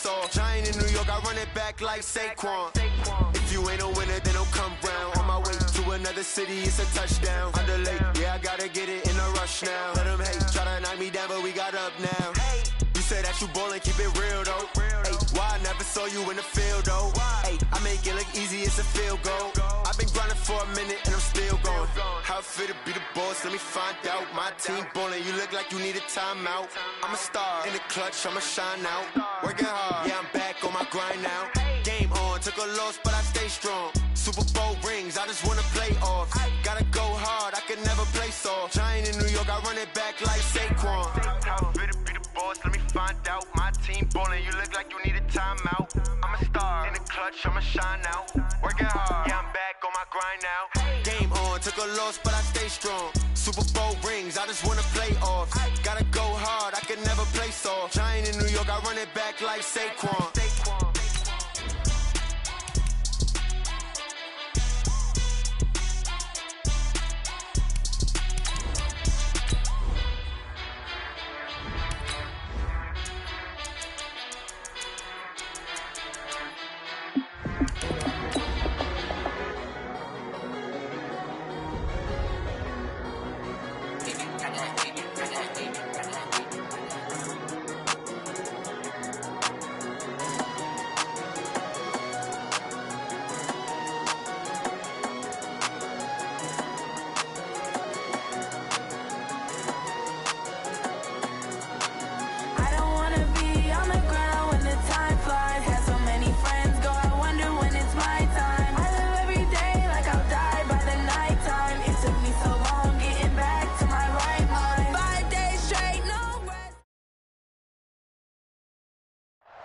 place off. Giant in New York, I run it back like Saquon. If you ain't a winner, then don't come round. On my way to another city, it's a touchdown. Underlay, yeah, I gotta get it in a rush now. Let them hate, try to knock me down, but we got up now. You say that you ballin', keep it real though. Ay, why I never saw you in the field though? Ay, I make it look easy, it's a field goal. I've been grinding for a minute and I'm still going. How it feel to be the boss, let me find out. My team ballin', you look like you need a timeout. I'm a star in the clutch, I'ma shine out. Working hard, yeah, I'm back on my grind now. Game on, took a loss, but I stay strong. Super Bowl rings, I just wanna play off. Gotta go hard, I can never play soft. Giant in New York, I run it back like Saquon. How it feel to be the boss, let me find out. My team ballin', you look like you need a timeout. I'm a star in the clutch, I'ma shine out. Working hard, yeah, I'm back on my grind now. Game on, took a loss, but I stay strong. Super Bowl rings, I just wanna play off. Gotta go hard, I can never play soft. Giant in New York, I run it back like Saquon.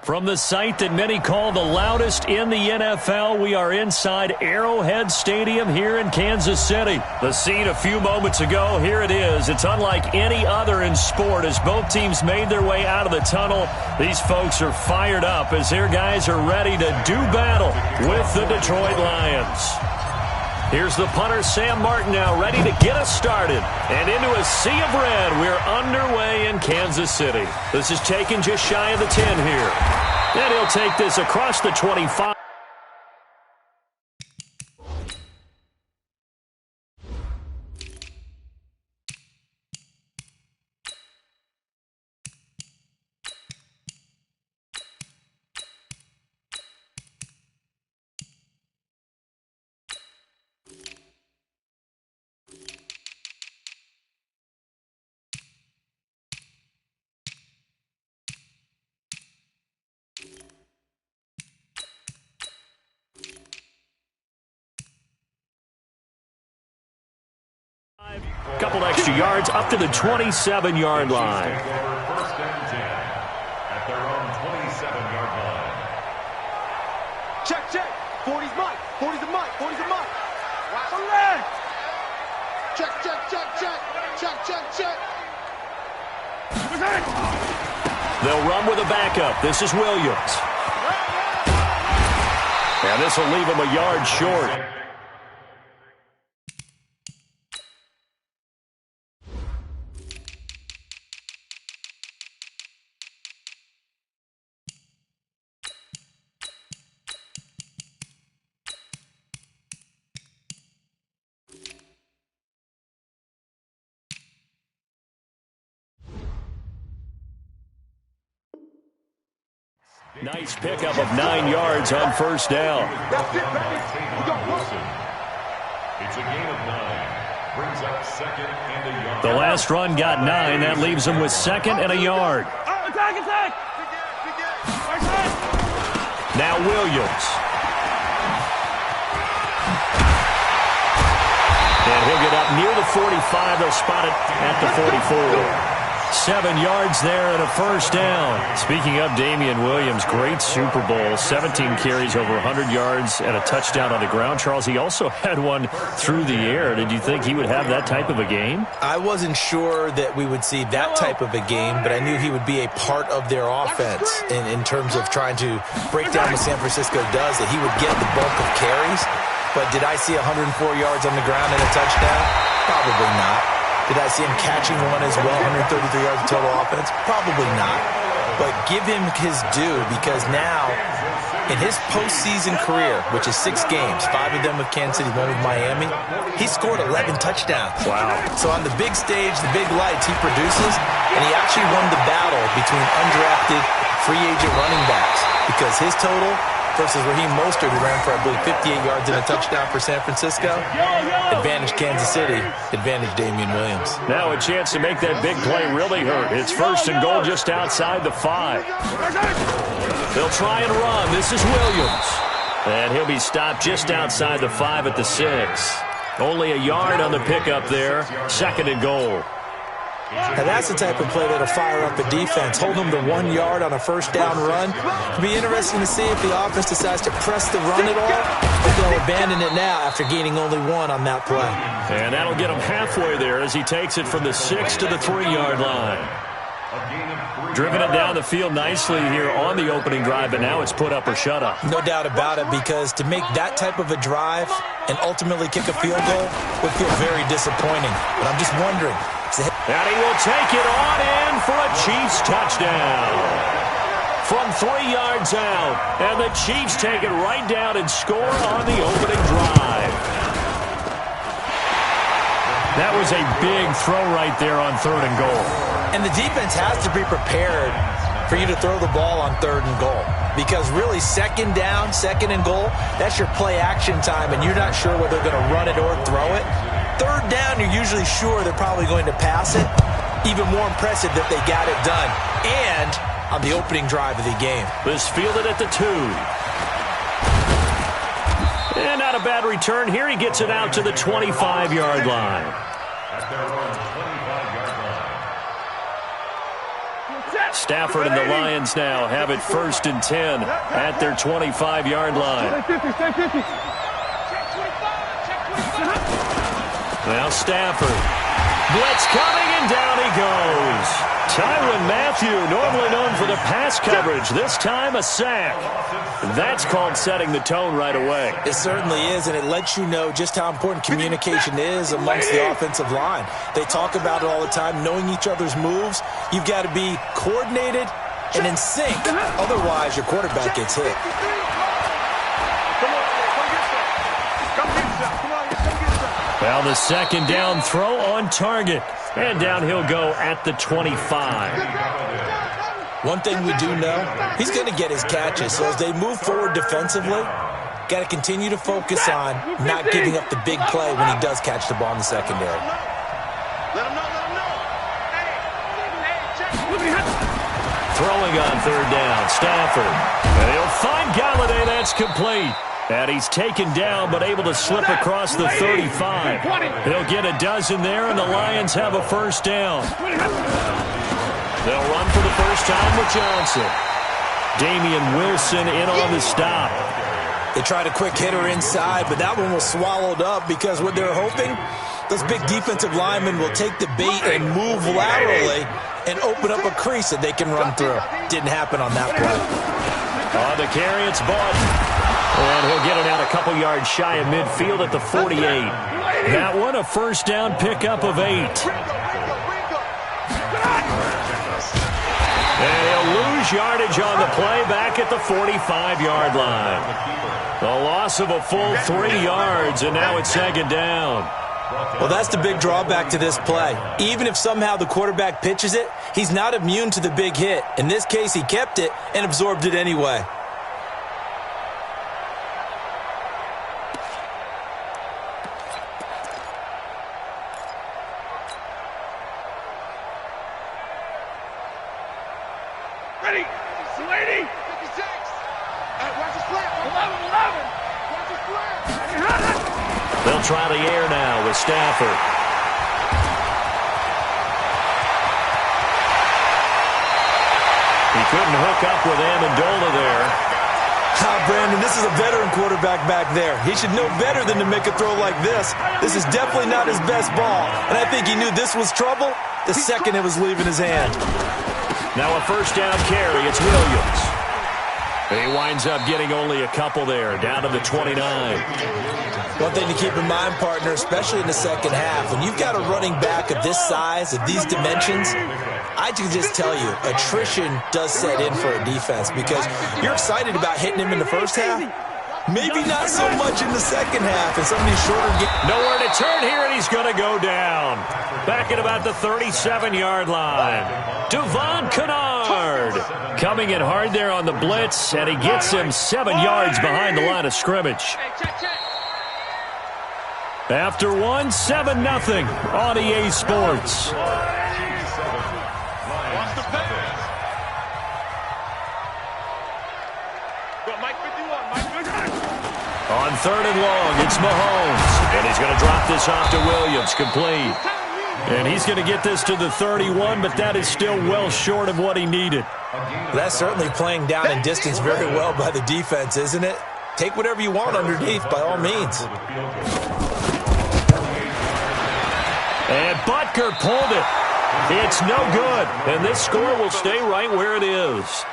From the site that many call the loudest in the NFL, we are inside Arrowhead Stadium here in Kansas City. The scene a few moments ago, here it is. It's unlike any other in sport as both teams made their way out of the tunnel. These folks are fired up as their guys are ready to do battle with the Detroit Lions. Here's the punter, Sam Martin, now ready to get us started. And into a sea of red, we're underway in Kansas City. This is taken just shy of the 10 here. And he'll take this across the 25. Couple extra yards up to the 27-yard line. First down 10 at their own 27-yard line. Check, check. 40's Mike. 40's a Mike. 40's a Mike. Select. Check, check, check, check. Check, check, check. They'll run with a backup. This is Williams. And this will leave him a yard short. Nice pickup of 9 yards on first down. That's it, baby. We got Wilson. It's a gain of 9. Brings up second and a yard. The last run got 9. That leaves him with second and a yard. Attack, attack. Now Williams. And he'll get up near the 45. They'll spot it at the 44. 7 yards there and a first down. Speaking of Damian Williams, great Super Bowl. 17 carries, over 100 yards, and a touchdown on the ground. Charles, he also had one through the air. Did you think he would have that type of a game? I wasn't sure that we would see that type of a game, but I knew he would be a part of their offense in terms of trying to break down what San Francisco does, that he would get the bulk of carries. But did I see 104 yards on the ground and a touchdown? Probably not. Did I see him catching one as well, 133 yards of total offense? Probably not. but give him his due because now, in his postseason career, which is 6 games, 5 of them with Kansas City, 1 with Miami, he scored 11 touchdowns. Wow. So on the big stage, the big lights, he produces, and he actually won the battle between undrafted free agent running backs because his total versus Raheem Mostert, who ran for, I believe, 58 yards and a touchdown for San Francisco, advantage Kansas City, advantage Damian Williams. Now a chance to make that big play really hurt. It's 1st and goal just outside the 5. They'll try and run. This is Williams. And he'll be stopped just outside the 5 at the 6. Only a yard on the pickup there. 2nd and goal. Now that's the type of play that'll fire up a defense. Hold them to 1 yard on a 1st down run. It'll be interesting to see if the offense decides to press the run at all, but they'll abandon it now after gaining only 1 on that play. And that'll get him halfway there as he takes it from the 6 to the 3-yard line. Driven it down the field nicely here on the opening drive, but now it's put up or shut up. No doubt about it, because to make that type of a drive and ultimately kick a field goal would feel very disappointing. But I'm just wondering. And he will take it on in for a Chiefs touchdown. From 3 yards out, and the Chiefs take it right down and score on the opening drive. That was a big throw right there on 3rd and goal. And the defense has to be prepared for you to throw the ball on 3rd and goal. Because really, 2nd down, 2nd and goal, that's your play action time, and you're not sure whether they're going to run it or throw it. 3rd down, you're usually sure they're probably going to pass it. Even more impressive that they got it done. And on the opening drive of the game. This fielded at the 2. And not a bad return here. He gets it out to the 25-yard line. Stafford and the Lions now have it 1st and 10 at their 25-yard line. Now Stafford. Blitz coming, and down he goes. Tyrann Mathieu, normally known for the pass coverage, this time a sack. That's called setting the tone right away. It certainly is, and it lets you know just how important communication is amongst the offensive line. They talk about it all the time, knowing each other's moves. You've got to be coordinated and in sync. Otherwise, your quarterback gets hit. Well, the 2nd down throw on target. And down he'll go at the 25. One thing we do know, he's going to get his catches. So as they move forward defensively, got to continue to focus on not giving up the big play when he does catch the ball in the secondary. Throwing on 3rd down, Stafford. And he'll find Galladay. That's complete. And he's taken down, but able to slip across the 35. He'll get a dozen there, and the Lions have a 1st down. They'll run for the first time with Johnson. Damian Wilson in on the stop. They tried a quick hitter inside, but that one was swallowed up because what they're hoping, those big defensive linemen will take the bait and move laterally and open up a crease that they can run through. Didn't happen on that play. On the carry, it's Bud. And he'll get it out a couple yards shy of midfield at the 48. That one, a 1st down pickup of 8. And he'll lose yardage on the play back at the 45-yard line. The loss of a full 3 yards, and now it's 2nd down. Well, that's the big drawback to this play. Even if somehow the quarterback pitches it, he's not immune to the big hit. In this case, he kept it and absorbed it anyway. Ready, Slaney. 56. Watch his flat. 11. Watch his flat. They'll try the air now with Stafford. He couldn't hook up with Amendola there. Brandon, this is a veteran quarterback back there. He should know better than to make a throw like this. This is definitely not his best ball, and I think he knew this was trouble the second it was leaving his hand. Now a 1st down carry. It's Williams. And he winds up getting only a couple there, down to the 29. One thing to keep in mind, partner, especially in the second half, when you've got a running back of this size, of these dimensions, I can just tell you, attrition does set in for a defense because you're excited about hitting him in the first half. Maybe not so much in the second half and some of these shorter games. Nowhere to turn here, and he's going to go down. Back at about the 37-yard line. Devon Kennard coming in hard there on the blitz, and he gets him 7 yards behind the line of scrimmage. After 7-0 on EA Sports. On 3rd and long, it's Mahomes. And he's going to drop this off to Williams, complete. And he's going to get this to the 31, but that is still well short of what he needed. That's certainly playing down in distance very well by the defense, isn't it? Take whatever you want underneath, by all means. And Butker pulled it. It's no good. And this score will stay right where it is.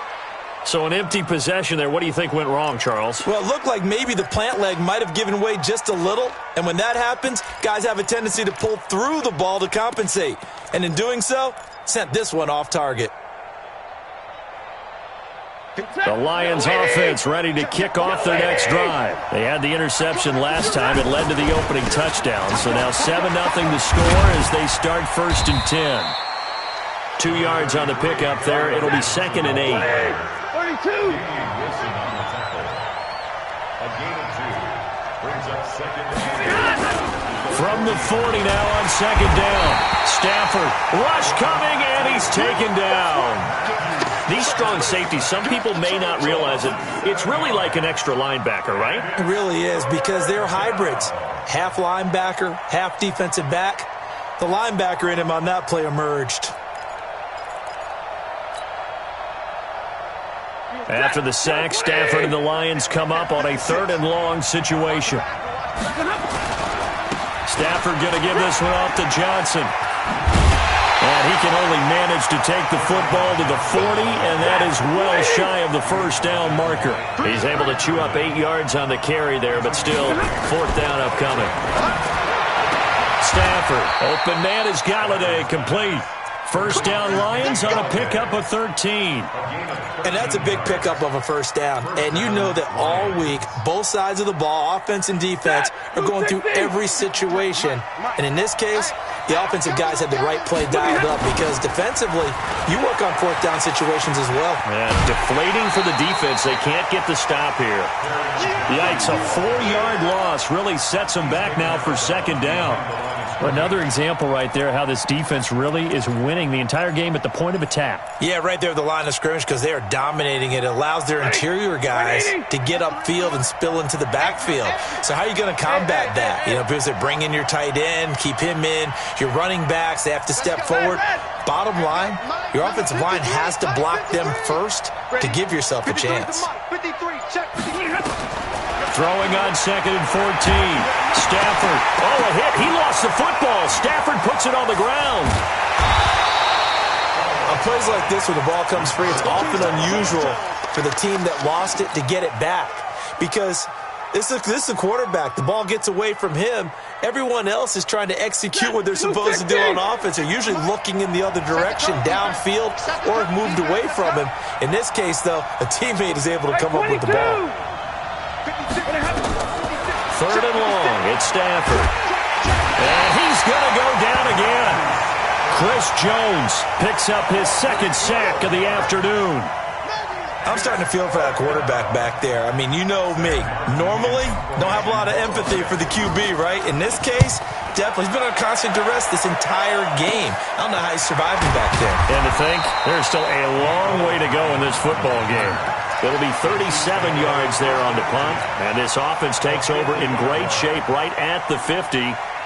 So an empty possession there. What do you think went wrong, Charles? Well, it looked like maybe the plant leg might have given way just a little. And when that happens, guys have a tendency to pull through the ball to compensate. And in doing so, sent this one off target. The Lions offense ready to kick off their next drive. They had the interception last time. It led to the opening touchdown. So now 7-0 the score as they start 1st and 10. 2 yards on the pickup there. It'll be 2nd and 8. 32. A gain of 2 brings up 2nd and 8. From the 40 now on 2nd down. Stafford, rush coming, and he's taken down. These strong safeties, some people may not realize it. It's really like an extra linebacker, right? It really is because they're hybrids. Half linebacker, half defensive back. The linebacker in him on that play emerged. After the sack, Stafford and the Lions come up on a 3rd and long situation. Stafford going to give this one off to Johnson. And he can only manage to take the football to the 40, and that is well shy of the 1st down marker. He's able to chew up 8 yards on the carry there, but still 4th down upcoming. Stafford, open man is Galladay, complete. 1st down Lions on a pickup of 13. And that's a big pickup of a 1st down. And you know that all week, both sides of the ball, offense and defense, are going through every situation. And in this case, the offensive guys had the right play dialed up because defensively, you work on 4th down situations as well. And deflating for the defense. They can't get the stop here. Yikes, a 4-yard loss really sets them back now for 2nd down. Another example right there how this defense really is winning the entire game at the point of attack. Yeah, right there at the line of scrimmage because they are dominating it. It allows their interior guys to get upfield and spill into the backfield. So how are you going to combat that? You know, because they bring in your tight end, keep him in. Your running backs, they have to step forward. Bottom line, your offensive line has to block them first to give yourself a chance. Throwing on 2nd and 14. Stafford. Oh, a hit. He lost the football. Stafford puts it on the ground. On plays like this where the ball comes free, it's often unusual for the team that lost it to get it back. Because this is the quarterback. The ball gets away from him. Everyone else is trying to execute what they're supposed to do on offense. They're usually looking in the other direction, downfield, or have moved away from him. In this case, though, a teammate is able to come up with the ball. 3rd and long, it's Stafford. And he's going to go down again. Chris Jones picks up his 2nd sack of the afternoon. I'm starting to feel for that quarterback back there. I mean, you know me. Normally, don't have a lot of empathy for the QB, right? In this case, definitely. He's been on constant duress this entire game. I don't know how he's surviving back there. And to think, there's still a long way to go in this football game. It'll be 37 yards there on the punt, and this offense takes over in great shape right at the 50,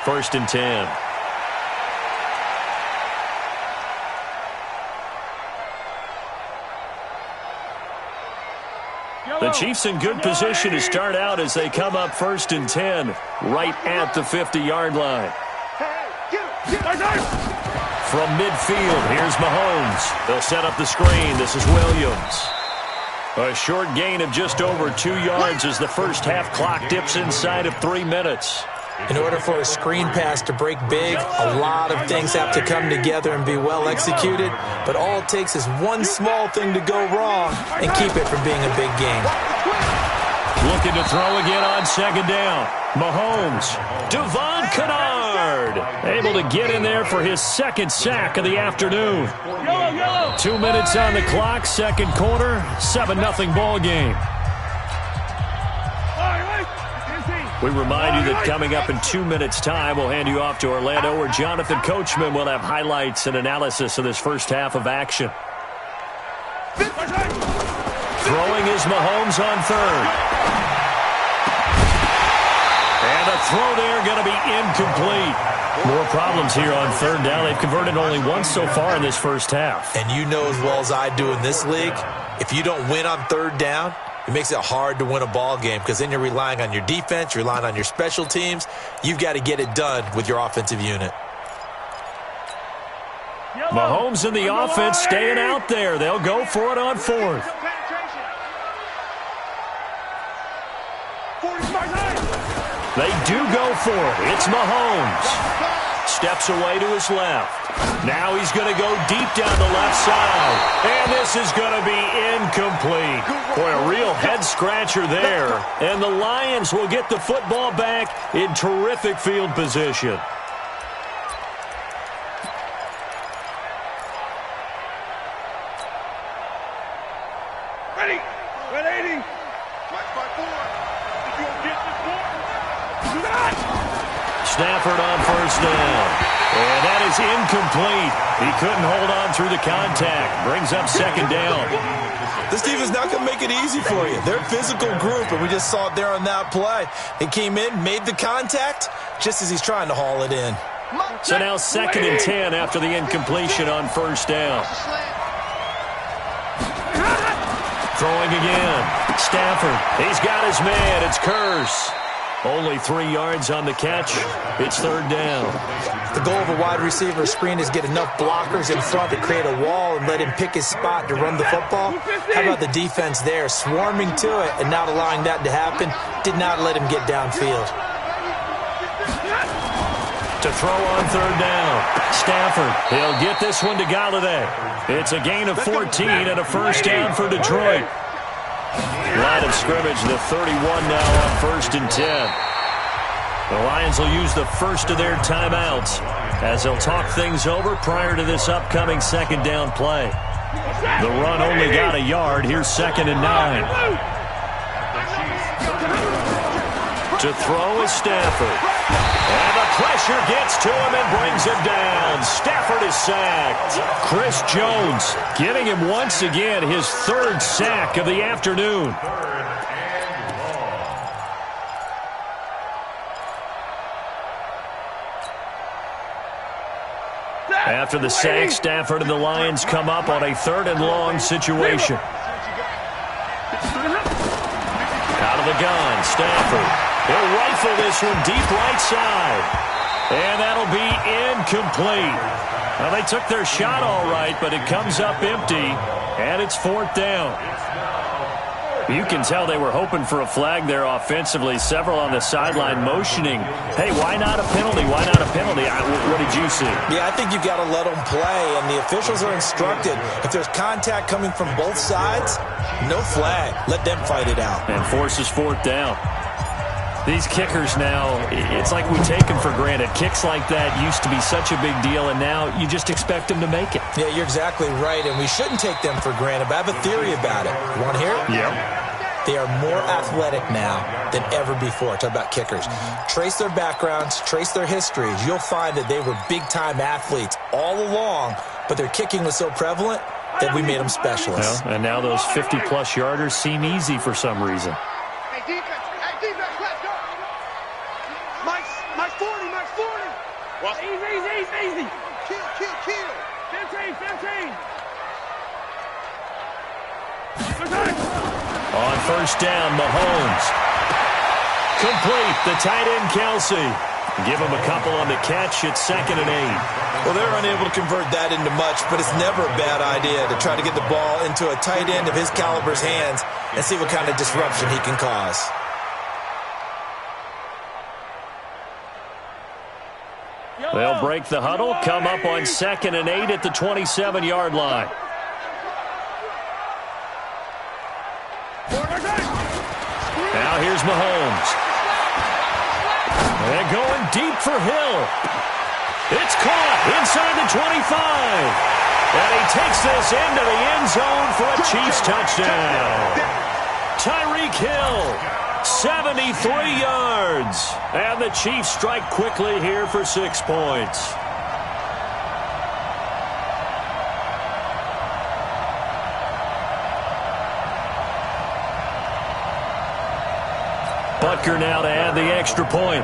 1st and 10. The Chiefs in good position to start out as they come up 1st and 10, right at the 50-yard line. From midfield, here's Mahomes. They'll set up the screen. This is Williams. A short gain of just over 2 yards as the first half clock dips inside of 3 minutes. In order for a screen pass to break big, a lot of things have to come together and be well executed, but all it takes is one small thing to go wrong and keep it from being a big game. Looking to throw again on second down. Mahomes. Devon Kennard able to get in there for his second sack of the afternoon. 2 minutes on the clock, second quarter, 7-0 ball game. We remind you that coming up in 2 minutes' time, we'll hand you off to Orlando, where Jonathan Coachman will have highlights and analysis of this first half of action. Throwing is Mahomes on third. And the throw there going to be incomplete. More problems here on third down. They've converted only once so far in this first half. And you know as well as I do in this league, if you don't win on third down, it makes it hard to win a ball game because then you're relying on your defense, you're relying on your special teams. You've got to get it done with your offensive unit. Mahomes and the offense staying out there. They'll go for it on fourth. They do go for it. It's Mahomes. Steps away to his left. Now he's going to go deep down the left side. And this is going to be incomplete. Boy, a real head-scratcher there. And the Lions will get the football back in terrific field position. Ready. 180. Watch my board. If you don't get this board, do not. Stafford on first down. And that is incomplete. He couldn't hold on through the contact. Brings up second down. This team is not going to make it easy for you. They're a physical group, and we just saw it there on that play. He came in, made the contact, just as he's trying to haul it in. So now 2nd and 10 after the incompletion on first down. Throwing again. Stafford. He's got his man. It's Curse. Only 3 yards on the catch. It's third down. The goal of a wide receiver screen is get enough blockers in front to create a wall and let him pick his spot to run the football. How about the defense there, swarming to it and not allowing that to happen? Did not let him get downfield. To throw on third down. Stafford. He'll get this one to Galladay. It's a gain of 14 and a first down for Detroit. Line of scrimmage, the 31 now on 1st and 10. The Lions will use the first of their timeouts as they'll talk things over prior to this upcoming second down play. The run only got a yard. Here's 2nd and 9. To throw is Stafford. And the pressure gets to him and brings him down. Stafford is sacked. Chris Jones getting him once again his 3rd sack of the afternoon. After the sack, Stafford and the Lions come up on a 3rd and long situation. Out of the gun, Stafford. He'll rifle this one deep right side. And that'll be incomplete. Well, they took their shot all right, but it comes up empty, and it's 4th down. You can tell they were hoping for a flag there offensively. Several on the sideline motioning, hey, why not a penalty? Why not a penalty? What did you see? Yeah, I think you've got to let them play, and the officials are instructed. If there's contact coming from both sides, no flag. Let them fight it out. And forces 4th down. These kickers now, it's like we take them for granted. Kicks like that used to be such a big deal, and now you just expect them to make it. Yeah, you're exactly right, and we shouldn't take them for granted, but I have a theory about it. You want to hear it? Yeah. They are more athletic now than ever before. Talk about kickers. Trace their backgrounds, trace their histories. You'll find that they were big-time athletes all along, but their kicking was so prevalent that we made them specialists. Well, and now those 50-plus yarders seem easy for some reason. Hey, defense, let's go. Mike's 40. Well, easy. Kill. 15. On first down, Mahomes. Complete, the tight end, Kelsey. Give him a couple on the catch. It's 2nd and 8. Well, they're unable to convert that into much, but it's never a bad idea to try to get the ball into a tight end of his caliber's hands and see what kind of disruption he can cause. They'll break the huddle, come up on 2nd and 8 at the 27-yard line. Now here's Mahomes. They're going deep for Hill. It's caught inside the 25. And he takes this into the end zone for a Chiefs touchdown. Tyreek Hill, 73 yards. And the Chiefs strike quickly here for 6 points. Butker now to add the extra point.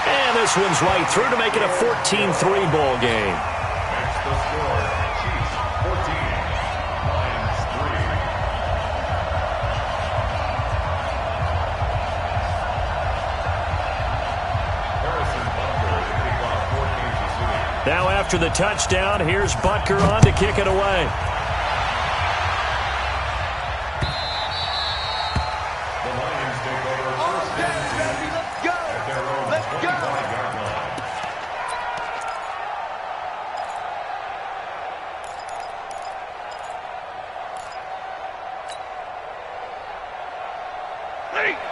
And this one's right through to make it a 14-3 ball game. That's the score. Chiefs 14, Lions 3. Harrison Butker to kick off 4 Kansas City. Now after the touchdown, here's Butker on to kick it away.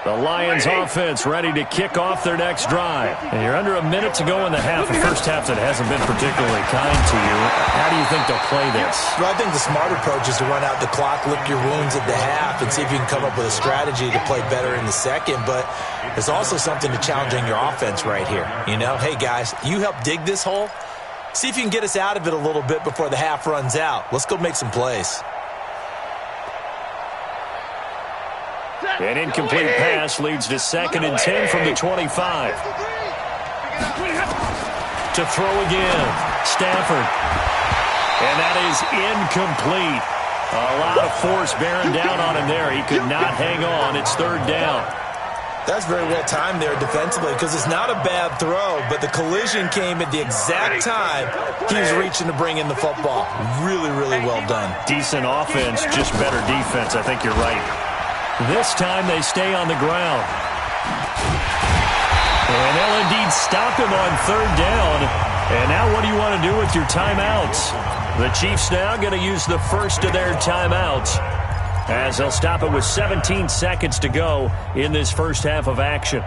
The Lions offense ready to kick off their next drive. And you're under a minute to go in the half. The first half that hasn't been particularly kind to you. How do you think they'll play this? Well, I think the smart approach is to run out the clock, lick your wounds at the half, and see if you can come up with a strategy to play better in the second. But there's also something to challenging your offense right here. You know, hey, guys, you help dig this hole. See if you can get us out of it a little bit before the half runs out. Let's go make some plays. An incomplete pass leads to 2nd and 10 from the 25. To throw again, Stafford. And that is incomplete. A lot of force bearing down on him there. He could not hang on. It's 3rd down. That's very well timed there defensively because it's not a bad throw, but the collision came at the exact time he was reaching to bring in the football. Really, really well done. Decent offense, just better defense. I think you're right. This time they stay on the ground. And they'll indeed stop him on 3rd down. And now what do you want to do with your timeouts? The Chiefs now going to use the first of their timeouts as they'll stop it with 17 seconds to go in this first half of action.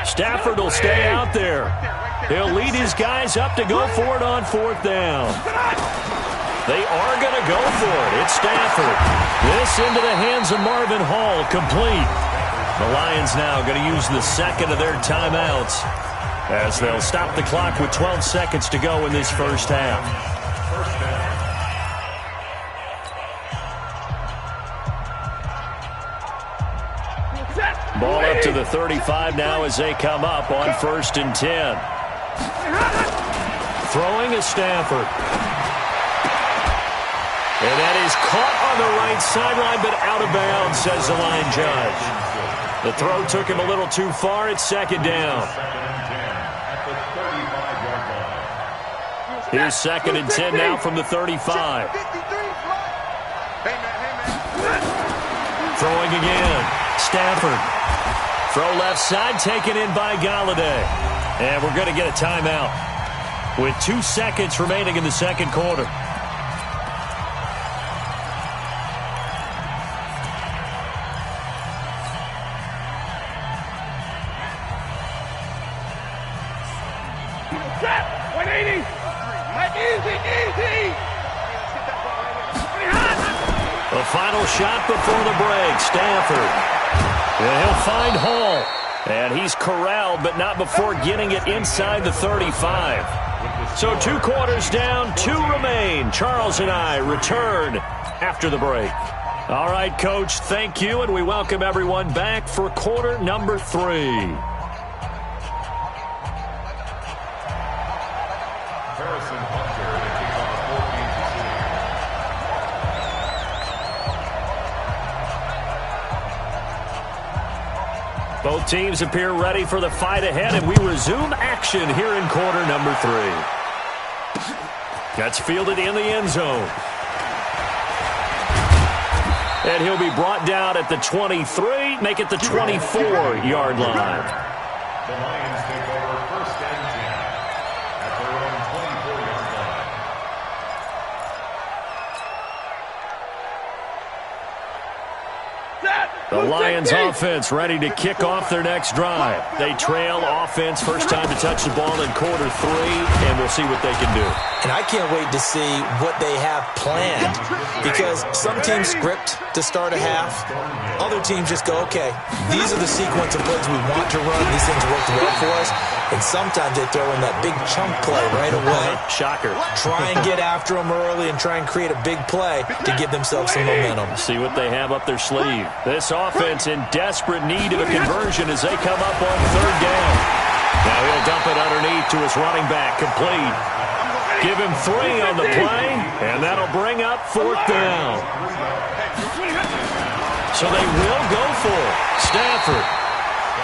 Stafford will stay out there. He'll lead his guys up to go for it on 4th down. They are going to go for it. It's Stafford. This into the hands of Marvin Hall, complete. The Lions now going to use the second of their timeouts as they'll stop the clock with 12 seconds to go in this first half. Ball up to the 35 now as they come up on 1st and 10. Throwing is Stafford. And that is caught on the right sideline, but out of bounds, says the line judge. The throw took him a little too far. It's 2nd down. Here's 2nd and 10 now from the 35. Throwing again. Stafford. Throw left side, taken in by Galladay. And we're going to get a timeout with 2 seconds remaining in the second quarter. The final shot before the break, Stafford. And he'll find Hall. And he's corralled, but not before getting it inside the 35. So 2 quarters down, 2 remain. Charles and I return after the break. All right, Coach, thank you, and we welcome everyone back for quarter number 3. Both teams appear ready for the fight ahead, and we resume action here in quarter number 3. That's fielded in the end zone. And he'll be brought down at the 23, make it the 24-yard line. The Lions take over 1st and 10 at their own 24-yard line. The Lions offense ready to kick off their next drive. They trail offense, first time to touch the ball in quarter 3, and we'll see what they can do. And I can't wait to see what they have planned, because some teams script to start a half. Other teams just go, okay, these are the sequence of plays we want to run. These things work well for us. And sometimes they throw in that big chunk play right away. Shocker. Try and get after them early and try and create a big play to give themselves some momentum. See what they have up their sleeve. This offense in desperate need of a conversion as they come up on 3rd down. Now he'll dump it underneath to his running back, complete. Give him 3 on the play, and that'll bring up 4th down. So they will go for it. Stafford.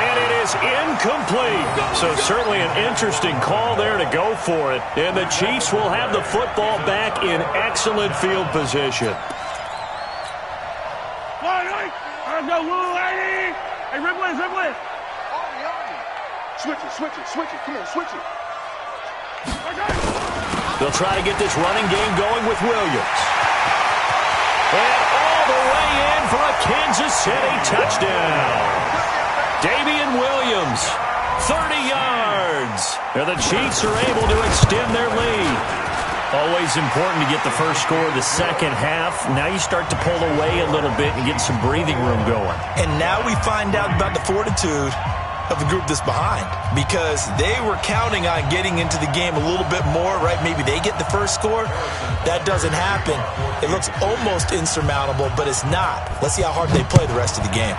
And it is incomplete. So certainly an interesting call there to go for it. And the Chiefs will have the football back in excellent field position. Hey, Ripley. Switch it. Come on, switch it. They'll try to get this running game going with Williams. And all the way in for a Kansas City touchdown. Damian Williams, 30 yards. And the Chiefs are able to extend their lead. Always important to get the first score of the second half. Now you start to pull away a little bit and get some breathing room going. And now we find out about the fortitude of the group that's behind, because they were counting on getting into the game a little bit more, right? Maybe they get the first score. That doesn't happen. It looks almost insurmountable, but it's not. Let's see how hard they play the rest of the game.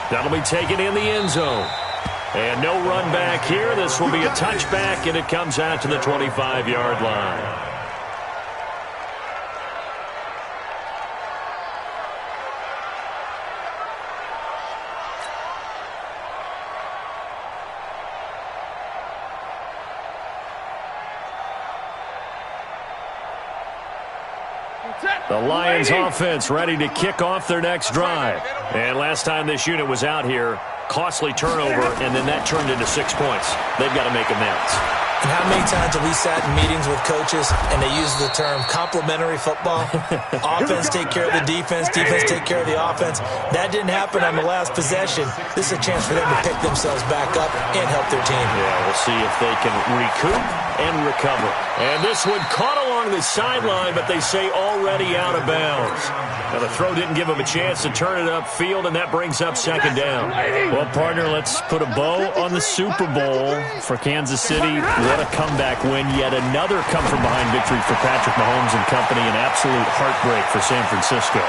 That'll be taken in the end zone. And no run back here. This will be a touchback, and it comes out to the 25-yard line. The Lions offense ready to kick off their next drive. And last time this unit was out here, costly turnover, and then that turned into 6 points. They've got to make amends. And how many times have we sat in meetings with coaches and they use the term complementary football? Offense take care of the defense, defense take care of the offense. That didn't happen on the last possession. This is a chance for them to pick themselves back up and help their team. Yeah, we'll see if they can recoup and recover. And this one caught along the sideline, but they say already out of bounds. Now the throw didn't give them a chance to turn it upfield, and that brings up 2nd down. Well, partner, let's put a bow on the Super Bowl for Kansas City. What a comeback win. Yet another come-from-behind victory for Patrick Mahomes and company. An absolute heartbreak for San Francisco.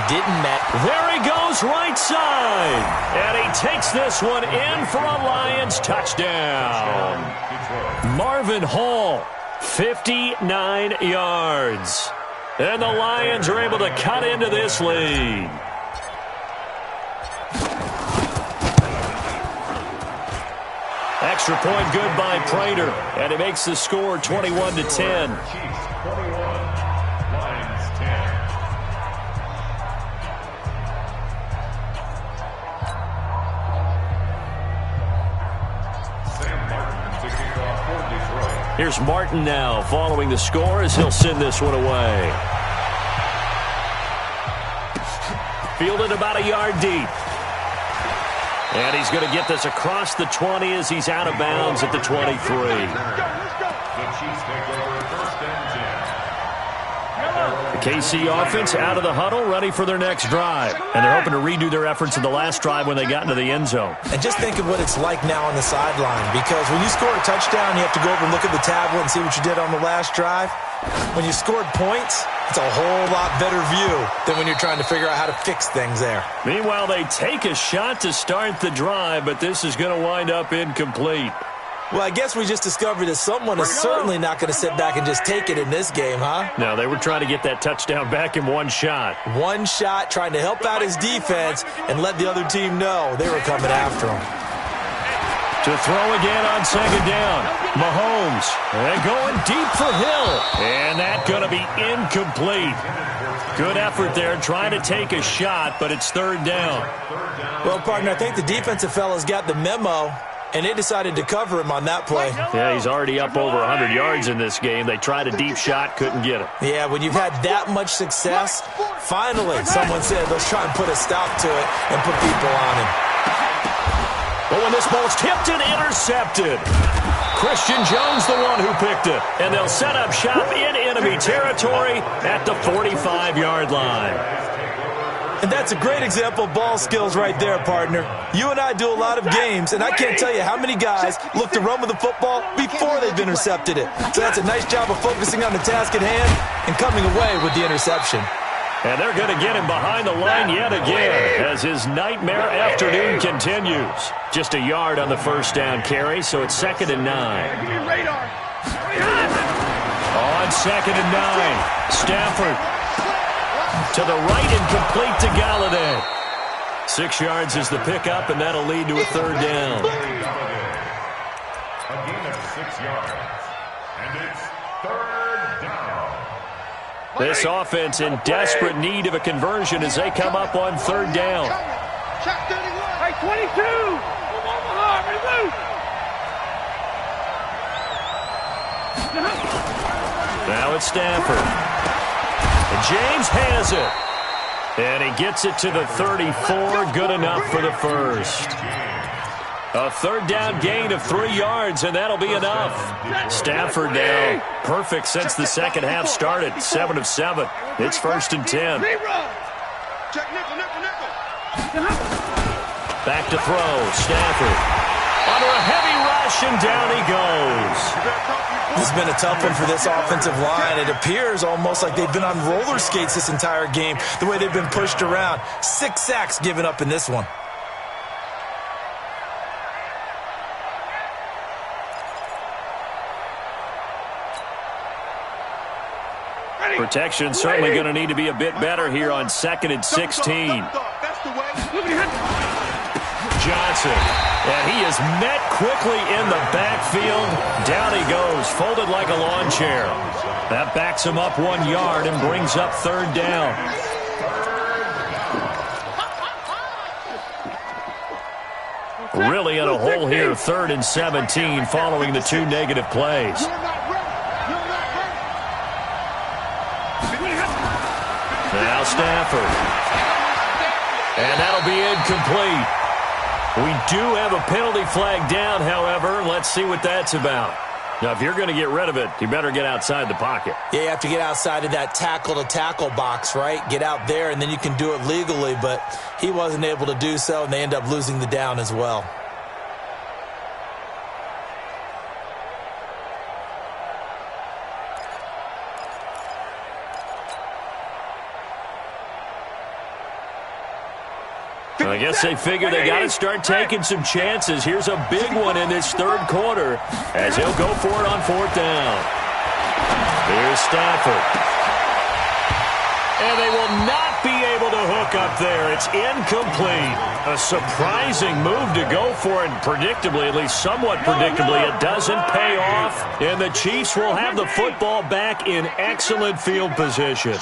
Didn't matter. There he goes, right side. And he takes this one in for a Lions touchdown. Marvin Hall, 59 yards. And the Lions are able to cut into this lead. Extra point good by Prater, and it makes the score 21-10. Chiefs 21, Lions 10. Sam Martin to kick off for Detroit. Here's Martin now following the score as he'll send this one away. Fielded about a yard deep. And he's going to get this across the 20 as he's out of bounds at the 23. The Chiefs take over 1st and 10. The KC offense out of the huddle, ready for their next drive. And they're hoping to redo their efforts in the last drive when they got into the end zone. And just think of what it's like now on the sideline, because when you score a touchdown, you have to go over and look at the tablet and see what you did on the last drive. When you scored points, it's a whole lot better view than when you're trying to figure out how to fix things there. Meanwhile, they take a shot to start the drive, but this is going to wind up incomplete. Well, I guess we just discovered that someone is certainly not going to sit back and just take it in this game, huh? No, they were trying to get that touchdown back in one shot. One shot, trying to help out his defense and let the other team know they were coming after him. To throw again on second down. Mahomes. And going deep for Hill. And that's going to be incomplete. Good effort there trying to take a shot, but it's third down. Well, partner, I think the defensive fellas got the memo, and they decided to cover him on that play. Yeah, he's already up over 100 yards in this game. They tried a deep shot, couldn't get him. Yeah, when you've had that much success, finally someone said, let's try and put a stop to it and put people on him. But when this ball's tipped and intercepted, Christian Jones the one who picked it. And they'll set up shop in enemy territory at the 45-yard line. And that's a great example of ball skills right there, partner. You and I do a lot of games, and I can't tell you how many guys look to run with the football before they've intercepted it. So that's a nice job of focusing on the task at hand and coming away with the interception. And they're going to get him behind the line yet again as his nightmare afternoon continues. Just a yard on the first down carry, so it's 2nd and 9. On 2nd and 9, Stafford to the right and complete to Galladay. 6 yards is the pickup, and that'll lead to a third down. A gain of 6 yards, and it's third down. This offense in desperate need of a conversion as they come up on third down. Check 31. Hey, 22. Now it's Stafford. And James has it. And he gets it to the 34. Good enough for the first. A third down gain of 3 yards, and that'll be enough. Stafford now perfect since the second half started. 7 of 7. It's 1st and 10. Check nickel. Back to throw. Stafford under a heavy rush, and down he goes. This has been a tough one for this offensive line. It appears almost like they've been on roller skates this entire game, the way they've been pushed around. 6 sacks given up in this one. Protection certainly going to need to be a bit better here on 2nd and 16. Johnson, and he is met quickly in the backfield. Down he goes, folded like a lawn chair. That backs him up 1 yard and brings up third down. Really in a hole here, 3rd and 17 following the 2 negative plays. Now Stafford. And that'll be incomplete. We do have a penalty flag down, however. Let's see what that's about. Now, if you're going to get rid of it, you better get outside the pocket. Yeah, you have to get outside of that tackle-to-tackle box, right? Get out there, and then you can do it legally. But he wasn't able to do so, and they end up losing the down as well. I guess they figure they got to start taking some chances. Here's a big one in this third quarter as he'll go for it on 4th down. Here's Stafford. And they will not be able to hook up there. It's incomplete. A surprising move to go for it. Predictably, at least somewhat predictably, it doesn't pay off. And the Chiefs will have the football back in excellent field position.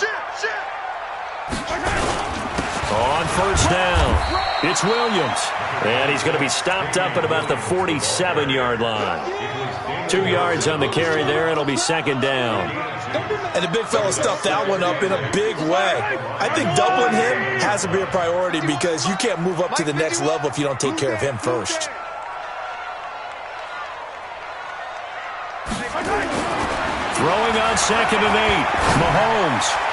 On 1st down, it's Williams. And he's going to be stopped up at about the 47-yard line. 2 yards on the carry there. It'll be 2nd down. And the big fella stuffed that one up in a big way. I think doubling him has to be a priority because you can't move up to the next level if you don't take care of him first. Throwing on 2nd and 8, Mahomes.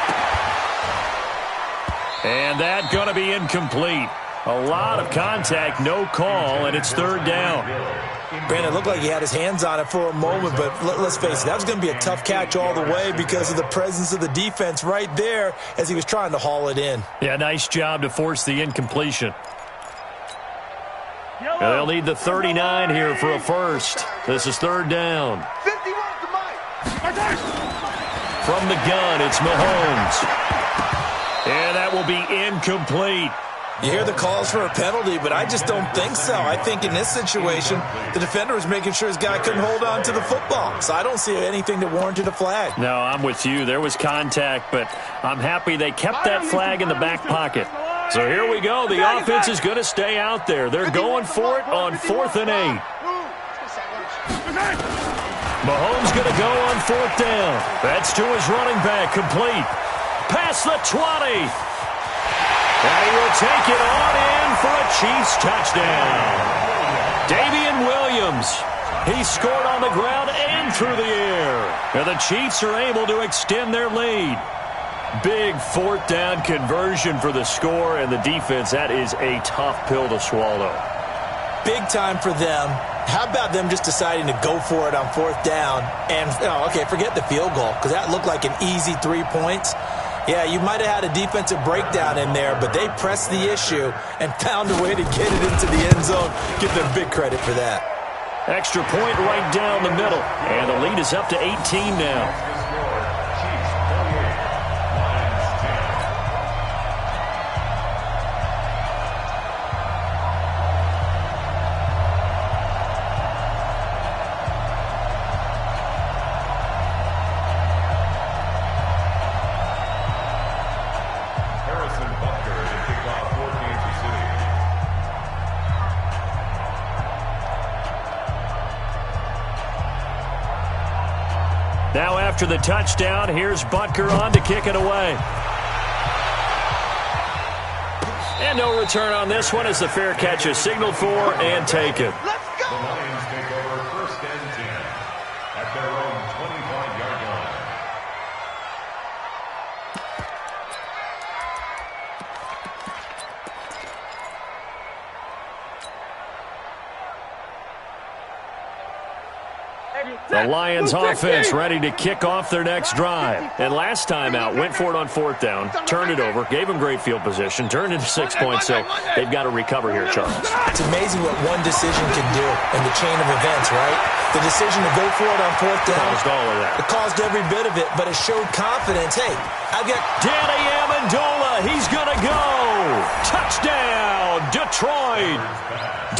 And that's going to be incomplete. A lot of contact, no call, and it's 3rd down. Brandon, it looked like he had his hands on it for a moment, but let's face it, that was going to be a tough catch all the way because of the presence of the defense right there as he was trying to haul it in. Yeah, nice job to force the incompletion. And they'll need the 39 here for a first. This is 3rd down. From the gun, it's Mahomes. And that will be incomplete. You hear the calls for a penalty, but I just don't think so. I think in this situation, the defender was making sure his guy couldn't hold on to the football. So I don't see anything that warranted a flag. No, I'm with you. There was contact, but I'm happy they kept that flag in the back pocket. So here we go. The offense is going to stay out there. They're going for it on 4th and 8. Mahomes going to go on 4th down. That's to his running back, complete. Past the 20. And he will take it on in for a Chiefs touchdown. Damian Williams. He scored on the ground and through the air. And the Chiefs are able to extend their lead. Big 4th down conversion for the score, and the defense, that is a tough pill to swallow. Big time for them. How about them just deciding to go for it on 4th down? And, okay, forget the field goal, because that looked like an easy 3 points. Yeah, you might have had a defensive breakdown in there, but they pressed the issue and found a way to get it into the end zone. Give them big credit for that. Extra point right down the middle, and the lead is up to 18 now. Now after the touchdown, here's Butker on to kick it away. And no return on this one as the fair catch is signaled for and taken. Let's go! The Lions take over 1st and 10 at their own 25-yard line. The Lions offense ready to kick off their next drive. And last time out, went for it on 4th down, turned it over, gave them great field position, turned into 6 points, so they've got to recover here, Charles. It's amazing what one decision can do in the chain of events, right? The decision to go for it on 4th down. Caused all of that. It caused every bit of it, but it showed confidence. Hey, I've got Danny Amendola. He's going to go. Touchdown, Detroit.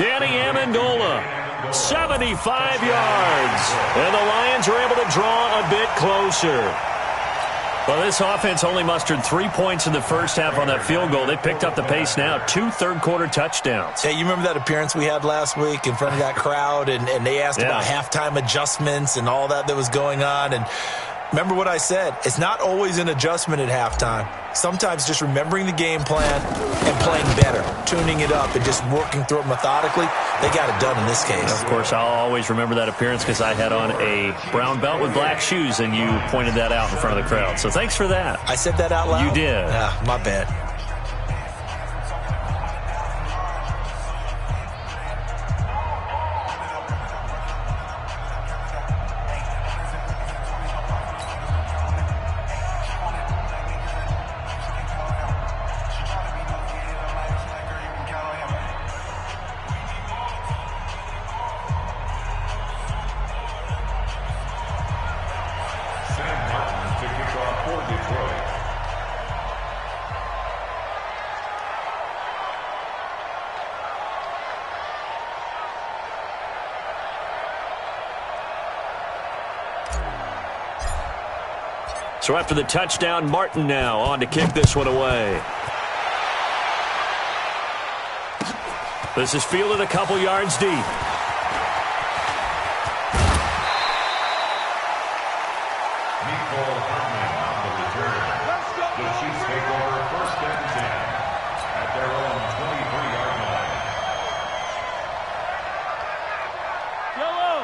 Danny Amendola. 75 yards. And the Lions are able to draw a bit closer. Well, this offense only mustered 3 points in the first half on that field goal. They picked up the pace now. 2 third-quarter touchdowns. Hey, you remember that appearance we had last week in front of that crowd, and they asked about halftime adjustments and all that was going on, and remember what I said. It's not always an adjustment at halftime. Sometimes just remembering the game plan and playing better, tuning it up and just working through it methodically. They got it done in this case. Of course, I'll always remember that appearance because I had on a brown belt with black shoes, and you pointed that out in front of the crowd. So thanks for that. I said that out loud? You did. Yeah, my bad. So after the touchdown, Martin now on to kick this one away. This is fielded a couple yards deep. The Chiefs take over 1st and 10 at their own 23-yard line.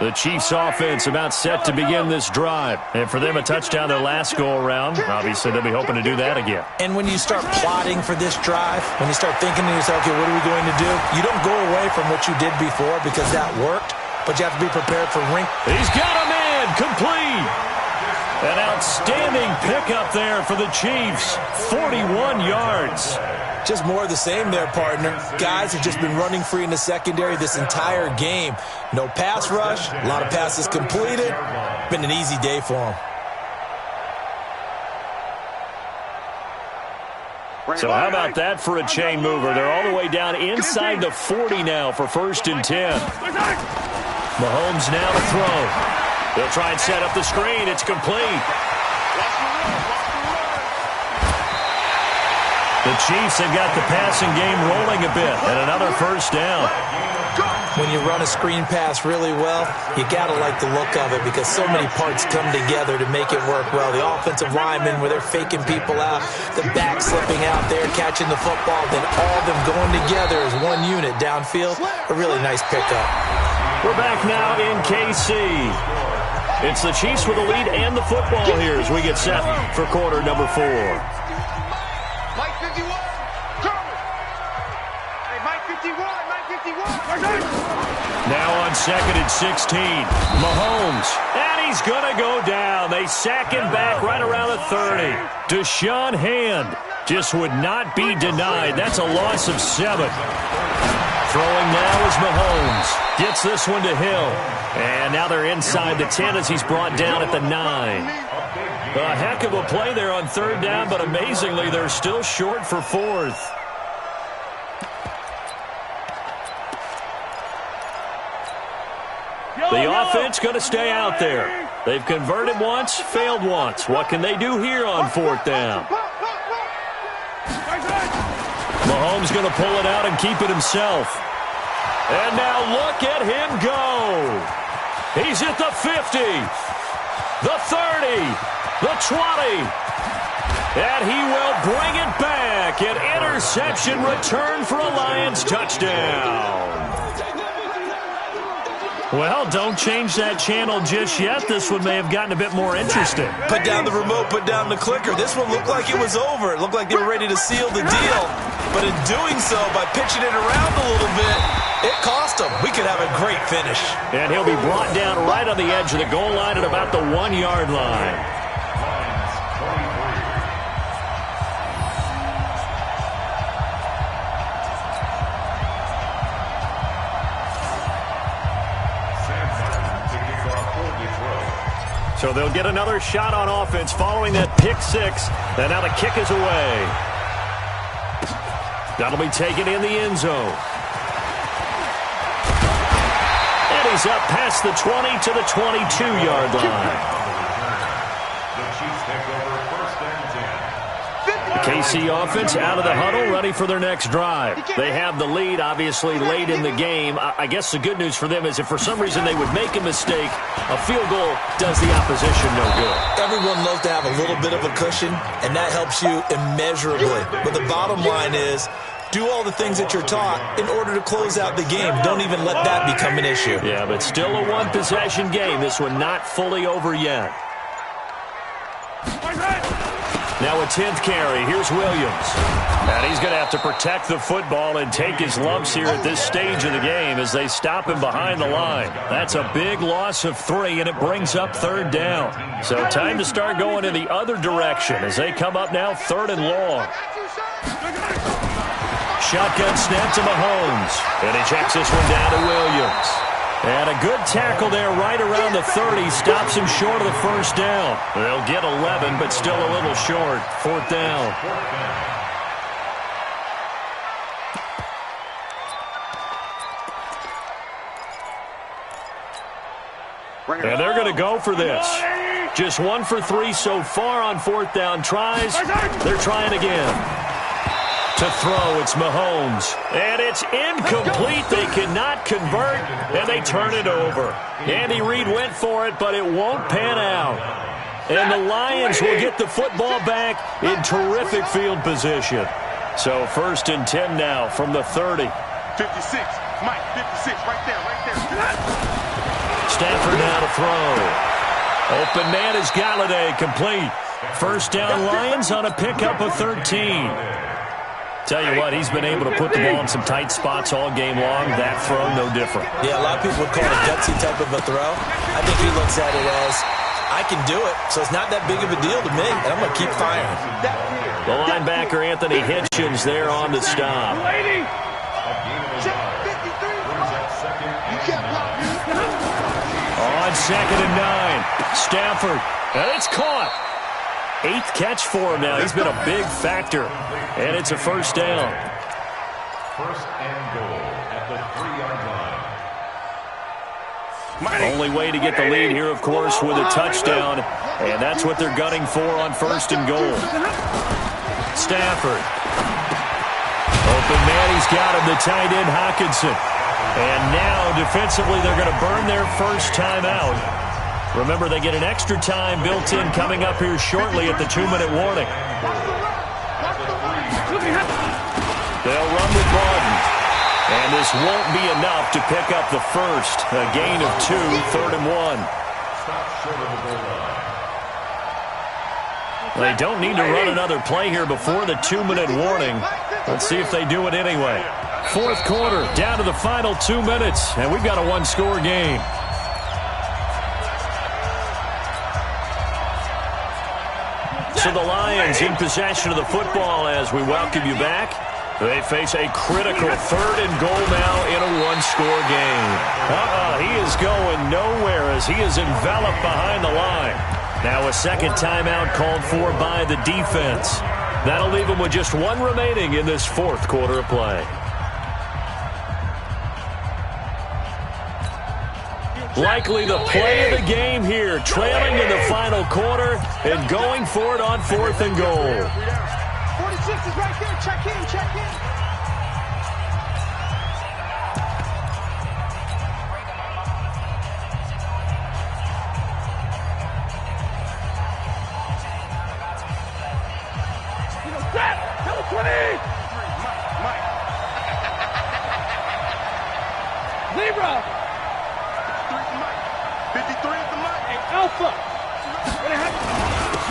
The Chiefs offense about set to begin this drive. And for them, a touchdown their last go-around. Obviously, they'll be hoping to do that again. And when you start plotting for this drive, when you start thinking to yourself, okay, what are we going to do? You don't go away from what you did before because that worked, but you have to be prepared for He's got him in, complete. An outstanding pickup there for the Chiefs. 41 yards. Just more of the same there, partner. Guys have just been running free in the secondary this entire game. No pass rush, a lot of passes completed. Been an easy day for them. So how about that for a chain mover? They're all the way down inside the 40 now for 1st and 10. Mahomes now to throw. They'll try and set up the screen. It's complete. The Chiefs have got the passing game rolling a bit, and another 1st down. When you run a screen pass really well, you got to like the look of it because so many parts come together to make it work well. The offensive linemen, where they're faking people out, the back slipping out there, catching the football, then all of them going together as one unit downfield. A really nice pickup. We're back now in KC. It's the Chiefs with the lead and the football here as we get set for quarter number 4. Mike 51, coming. Hey, Mike 51, Mike 51. Now on 2nd and 16, Mahomes, and he's going to go down. They sack him back right around the 30. Deshaun Hand just would not be denied. That's a loss of 7. Throwing now is Mahomes. Gets this one to Hill. And now they're inside the 10 as he's brought down at the 9. A heck of a play there on 3rd down, but amazingly, they're still short for 4th. The offense going to stay out there. They've converted once, failed once. What can they do here on 4th down? Mahomes going to pull it out and keep it himself. And now look at him go. He's at the 50, the 30, the 20. And he will bring it back. An interception return for a Lions touchdown. Well, don't change that channel just yet. This one may have gotten a bit more interesting. Put down the remote, put down the clicker. This one looked like it was over. It looked like they were ready to seal the deal. But in doing so, by pitching it around a little bit, it cost them. We could have a great finish. And he'll be brought down right on the edge of the goal line at about the 1-yard line. So they'll get another shot on offense following that pick 6. And now the kick is away. That'll be taken in the end zone. And he's up past the 20 to the 22-yard line. The KC offense out of the huddle, ready for their next drive. They have the lead, obviously, late in the game. I guess the good news for them is if for some reason they would make a mistake, a field goal does the opposition no good. Everyone loves to have a little bit of a cushion, and that helps you immeasurably. But the bottom line is, do all the things that you're taught in order to close out the game. Don't even let that become an issue. Yeah, but still a one-possession game. This one not fully over yet. Now a 10th carry. Here's Williams. And he's going to have to protect the football and take his lumps here at this stage of the game as they stop him behind the line. That's a big loss of 3, and it brings up 3rd down. So time to start going in the other direction as they come up now 3rd and long. Shotgun snap to Mahomes. And he checks this one down to Williams. And a good tackle there right around the 30. Stops him short of the 1st down. They'll get 11, but still a little short. 4th down. And they're going to go for this. Just 1 for 3 so far on 4th down tries. They're trying again. To throw, it's Mahomes. And it's incomplete. They cannot convert, and they turn it over. Andy Reid went for it, but it won't pan out. And the Lions will get the football back in terrific field position. So 1st and 10 now from the 30. 56, Mike, 56, right there. Stafford now to throw. Open man is Galladay, complete. 1st down Lions on a pickup of 13. Tell you what, he's been able to put the ball in some tight spots all game long. That throw, no different. Yeah, a lot of people would call it a gutsy type of a throw. I think he looks at it as, I can do it, so it's not that big of a deal to me, and I'm going to keep firing. The linebacker, Anthony Hitchens, there on the stop. On 2nd and 9, Stafford, and it's caught. 8th catch for him now. He's been a big factor. And it's a first down. First and goal at the 3-yard line. Only way to get the lead here, of course, with a touchdown. And that's what they're gunning for on first and goal. Stafford. Open man, he's got him, the tight end, Hockenson. And now, defensively, they're going to burn their first timeout. Remember, they get an extra time built in coming up here shortly at the 2-minute warning. They'll run with Broughton. And this won't be enough to pick up the first. A gain of 2, 3rd and 1. They don't need to run another play here before the 2-minute warning. Let's see if they do it anyway. 4th quarter, down to the final 2 minutes, and we've got a 1-score game. So the Lions in possession of the football as we welcome you back. They face a critical 3rd and goal now in a 1-score game. He is going nowhere as he is enveloped behind the line. Now a second timeout called for by the defense. That'll leave them with just 1 remaining in this 4th quarter of play. Likely the play of the game here, trailing in the final quarter and going for it on 4th and goal. 46 is right there. Check in, check in. Number 20. Mike. Zebra. 53 at the mic. Hey, Alpha.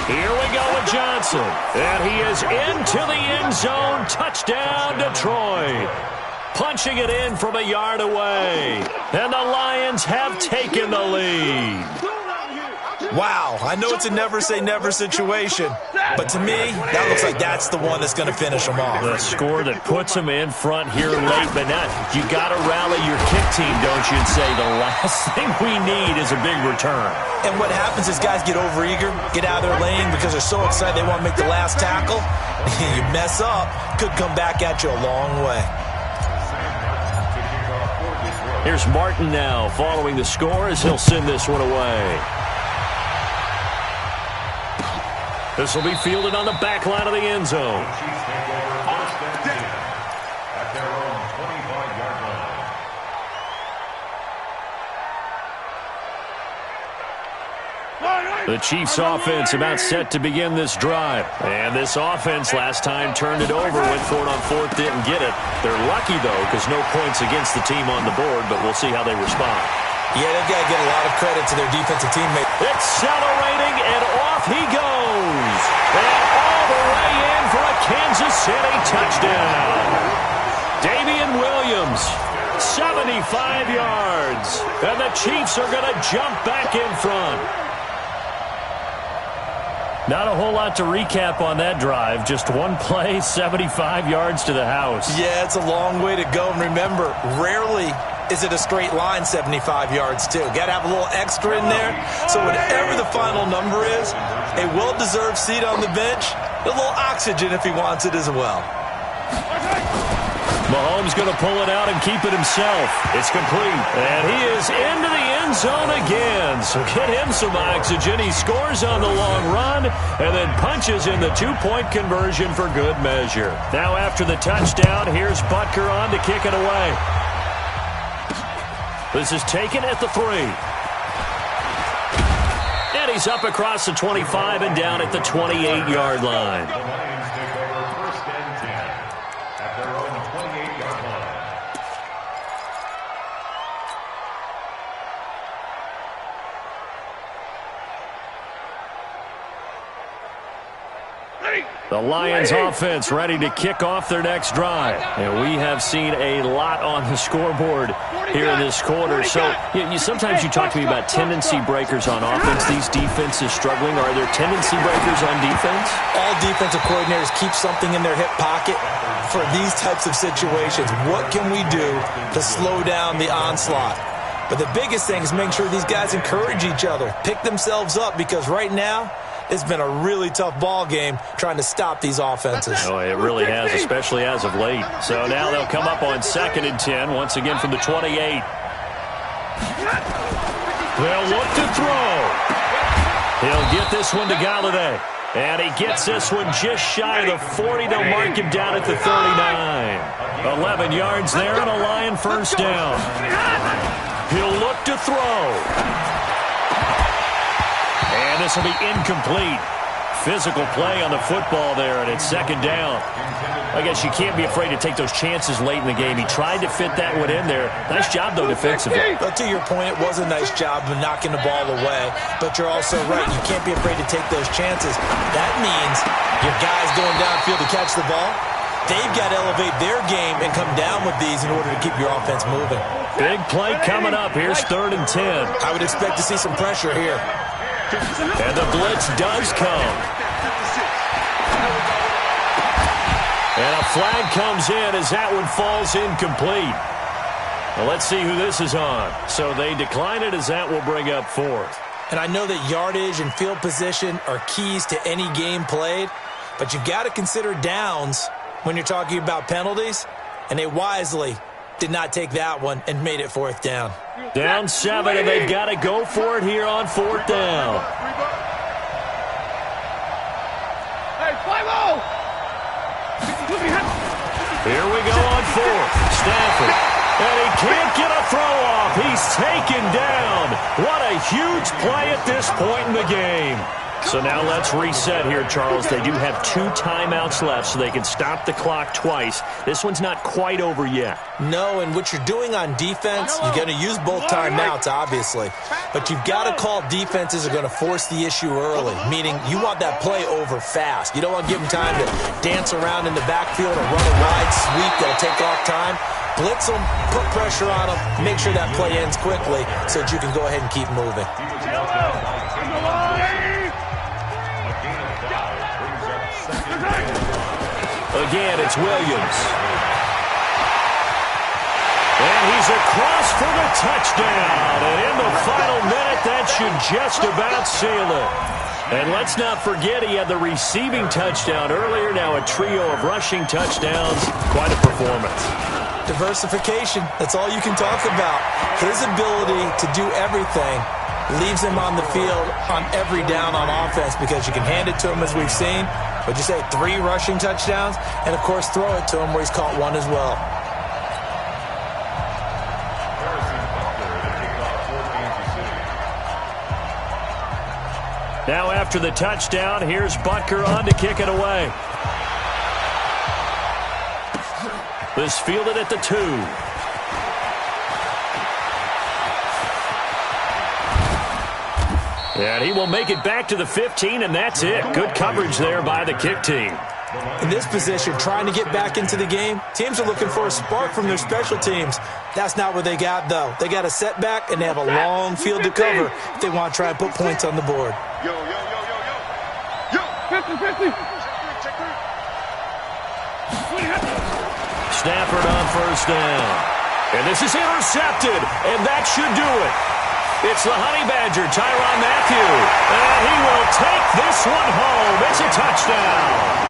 Here we go with Johnson. And he is into the end zone. Touchdown, Detroit. Punching it in from a yard away. And the Lions have taken the lead. Wow, I know it's a never-say-never situation, but to me, that looks like that's the one that's going to finish them off. The score that puts them in front here late, but not. You got to rally your kick team, don't you, and say the last thing we need is a big return. And what happens is guys get overeager, get out of their lane because they're so excited they want to make the last tackle. You mess up, could come back at you a long way. Here's Martin now following the score as he'll send this one away. This will be fielded on the back line of the end zone. The Chiefs offense about set to begin this drive. And this offense last time turned it over, went for it on 4th, didn't get it. They're lucky, though, because no points against the team on the board, but we'll see how they respond. Yeah, they've got to get a lot of credit to their defensive teammate. Accelerating, and off he goes. And all the way in for a Kansas City touchdown. Damian Williams, 75 yards. And the Chiefs are going to jump back in front. Not a whole lot to recap on that drive. Just one play, 75 yards to the house. Yeah, it's a long way to go. And remember, rarely is it a straight line 75 yards, too. Got to have a little extra in there. So whatever the final number is, a well-deserved seat on the bench, a little oxygen if he wants it as well. Mahomes going to pull it out and keep it himself. It's complete. And he is into the end zone again. So get him some oxygen. He scores on the long run and then punches in the 2-point conversion for good measure. Now after the touchdown, here's Butker on to kick it away. This is taken at the 3. And he's up across the 25 and down at the 28-yard line. The Lions offense ready to kick off their next drive. And we have seen a lot on the scoreboard here in this quarter. So sometimes you talk to me about tendency breakers on offense. These defenses struggling. Are there tendency breakers on defense? All defensive coordinators keep something in their hip pocket for these types of situations. What can we do to slow down the onslaught? But the biggest thing is making sure these guys encourage each other, pick themselves up, because right now it's been a really tough ball game trying to stop these offenses. Oh, it really has, especially as of late. So now they'll come up on 2nd and 10, once again from the 28. They'll look to throw. He'll get this one to Galladay. And he gets this one just shy of the 40. They'll mark him down at the 39. 11 yards there and a Lion first down. He'll look to throw. And this will be incomplete. Physical play on the football there, and it's 2nd down. I guess you can't be afraid to take those chances late in the game. He tried to fit that one in there. Nice job, though, defensively. But to your point, it was a nice job of knocking the ball away. But you're also right. You can't be afraid to take those chances. That means your guys going downfield to catch the ball, they've got to elevate their game and come down with these in order to keep your offense moving. Big play coming up. Here's 3rd and 10. I would expect to see some pressure here. And the blitz does come. And a flag comes in as that one falls incomplete. Well, let's see who this is on. So they decline it as that will bring up 4th. And I know that yardage and field position are keys to any game played, but you've got to consider downs when you're talking about penalties, and they wisely did not take that one and made it 4th down. Down 7, and they've got to go for it here on 4th down. Hey, 5-0! Here we go on 4th. Stafford. And he can't get a throw off. He's taken down. What a huge play at this point in the game. So now let's reset here, Charles. They do have 2 timeouts left, so they can stop the clock twice. This one's not quite over yet. No, and what you're doing on defense, you're going to use both timeouts, obviously. But you've got to call defenses are going to force the issue early, meaning you want that play over fast. You don't want to give them time to dance around in the backfield or run a wide sweep that'll take off time. Blitz them, put pressure on them, make sure that play ends quickly so that you can go ahead and keep moving. Again, it's Williams. And he's across for the touchdown. And in the final minute, that should just about seal it. And let's not forget he had the receiving touchdown earlier. Now a trio of rushing touchdowns. Quite a performance. Diversification, that's all you can talk about. His ability to do everything leaves him on the field on every down on offense because you can hand it to him as we've seen. Would you say 3 rushing touchdowns? And, of course, throw it to him where he's caught 1 as well. Now after the touchdown, here's Butker on to kick it away. This fielded at the 2. And he will make it back to the 15, and that's it. Good coverage there by the kick team. In this position, trying to get back into the game, teams are looking for a spark from their special teams. That's not what they got, though. They got a setback, and they have a long field to cover if they want to try and put points on the board. Yo, 50-50. Stafford on first down. And this is intercepted, and that should do it. It's the Honey Badger, Tyrann Mathieu. And he will take this one home. It's a touchdown.